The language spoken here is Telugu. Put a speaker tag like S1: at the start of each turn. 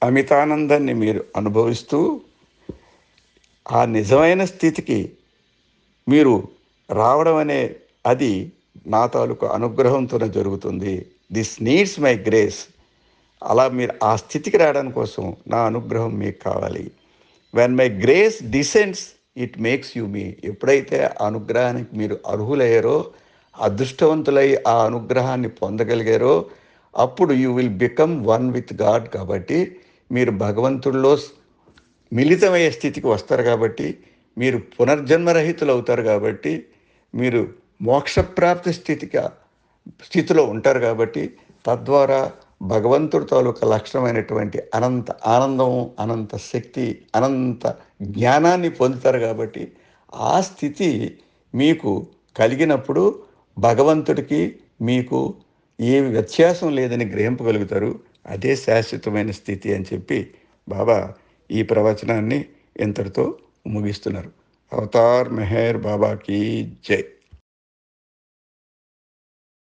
S1: అమితానందాన్ని మీరు అనుభవిస్తూ ఆ నిజమైన స్థితికి మీరు రావడం అనే అది నా తాలూకు అనుగ్రహంతోనే జరుగుతుంది. This needs my grace. అలా మీరు ఆ స్థితికి రావడానికి కోసం నా అనుగ్రహం మీకు కావాలి. When my grace descends it makes you me. ఎప్పుడైతే ఆ అనుగ్రహానికి మీరు అర్హులయ్యారో, అదృష్టవంతులై ఆ అనుగ్రహాన్ని పొందగలిగారో, అప్పుడు you will become one with God. కాబట్టి మీరు భగవంతుడిలో మిళితమయ్యే స్థితికి వస్తారు. కాబట్టి మీరు పునర్జన్మరహితులు అవుతారు. కాబట్టి మీరు మోక్షప్రాప్తి స్థితిలో ఉంటారు. కాబట్టి తద్వారా భగవంతుడి తాలూకా లక్షణమైనటువంటి అనంత ఆనందం, అనంత శక్తి, అనంత జ్ఞానాన్ని పొందుతారు. కాబట్టి ఆ స్థితి మీకు కలిగినప్పుడు భగవంతుడికి మీకు ఏ వ్యత్యాసం లేదని గ్రహింపగలుగుతారు. అదే శాశ్వతమైన స్థితి అని చెప్పి బాబా ఈ ప్రవచనాన్ని ఇంతటితో ముగిస్తున్నారు. అవతార్ మెహర్ బాబాకి జై.